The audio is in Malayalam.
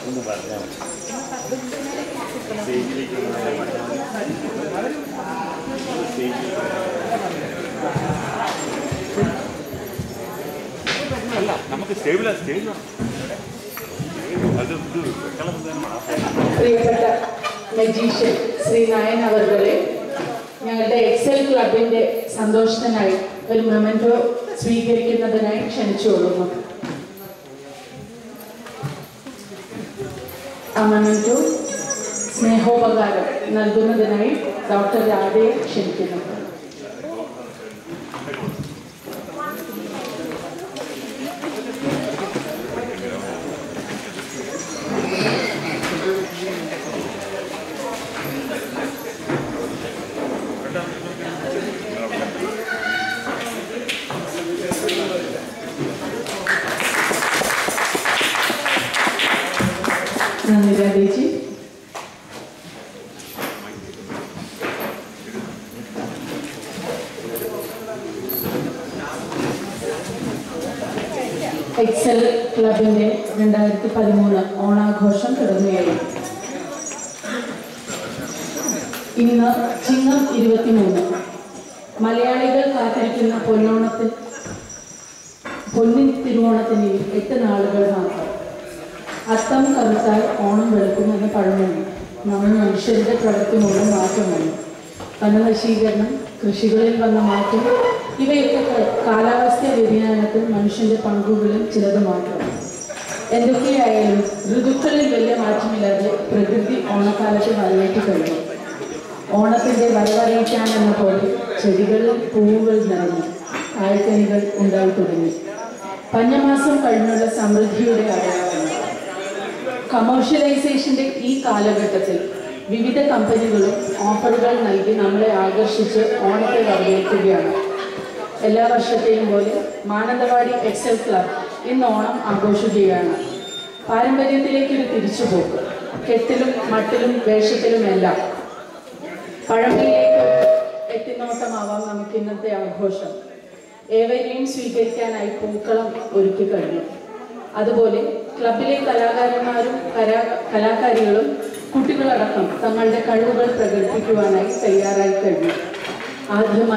പ്രിയപ്പെട്ട മജീഷ്യൻ ശ്രീ നായൻ അവർകളെ ഞങ്ങളുടെ എക്സൽ ക്ലബിന്റെ സന്തോഷത്തിനായി ഒരു മൊമെന്റോ സ്വീകരിക്കുന്നതിനായി ക്ഷണിച്ചുകൊള്ളുന്നു. ആ മൊമെന്റോ സ്നേഹോപകാരം നൽകുന്നതിനായി ഡോക്ടർ രാധയെ ക്ഷണിക്കുന്നു. നന്ദി രാധേജി. എക്സൽ ക്ലബിന്റെ 2013 ഓണാഘോഷം തുടങ്ങുകയായി. ഇന്ന് ചിങ്ങം 23. മലയാളികൾ കാത്തിരിക്കുന്ന പൊന്നിൻ തിരുവോണത്തിന് 8 നാളുകൾ മാത്രം. അത്തം കറുത്താൽ ഓണം വെളുക്കുമെന്ന പഴമൊഴി നമ്മൾ മനുഷ്യരുടെ പ്രവൃത്തി മൂലം മാറ്റമാണ്. വനനശീകരണം, കൃഷികളിൽ വന്ന മാറ്റം, ഇവയൊക്കെ കാലാവസ്ഥാ വ്യതിയാനത്തിൽ മനുഷ്യന്റെ പങ്കുകളിൽ ചിലത് മാത്രം. എന്തൊക്കെയായാലും ഋതുക്കളിൽ വലിയ മാറ്റമില്ലാതെ പ്രകൃതി ഓണക്കാലത്ത് വരവേറ്റ് കഴിഞ്ഞു. ഓണത്തിന്റെ വരവറിയിക്കാനെന്ന പോലെ ചെടികളിൽ പൂവുകൾ നിറഞ്ഞു, കായ്ക്കനികൾ ഉണ്ടായി തുടങ്ങി. പഞ്ഞമാസം കഴിഞ്ഞുള്ള സമൃദ്ധിയുടെ അടയാളമാണ്. കമേഴ്ഷ്യലൈസേഷന്റെ ഈ കാലഘട്ടത്തിൽ വിവിധ കമ്പനികളും ഓഫറുകൾ നൽകി നമ്മളെ ആകർഷിച്ച് ഓണത്തെ വരവേൽക്കുകയാണ്. എല്ലാ വർഷത്തെയും പോലെ മാനന്തവാടി എക്സൽ ക്ലബ് ഇന്ന് ഓണം ആഘോഷിക്കുകയാണ്. പാരമ്പര്യത്തിലേക്കൊരു തിരിച്ചുപോക്ക്, കെട്ടിലും മട്ടിലും വേഷത്തിലുമെല്ലാം. പഴമയിലേക്ക് എത്തിനോട്ടമാവാം നമുക്ക് ഇന്നത്തെ ആഘോഷം. ഏവരെയും സ്വീകരിക്കാനായി പൂക്കളം ഒരുക്കി കഴിഞ്ഞു. അതുപോലെ ക്ലബിലെ കലാകാരന്മാരും കലാകാരികളും കുട്ടികളടക്കം തങ്ങളുടെ കഴിവുകൾ പ്രകടിപ്പിക്കുവാനായി തയ്യാറായി കഴിഞ്ഞു. ആദ്യമായി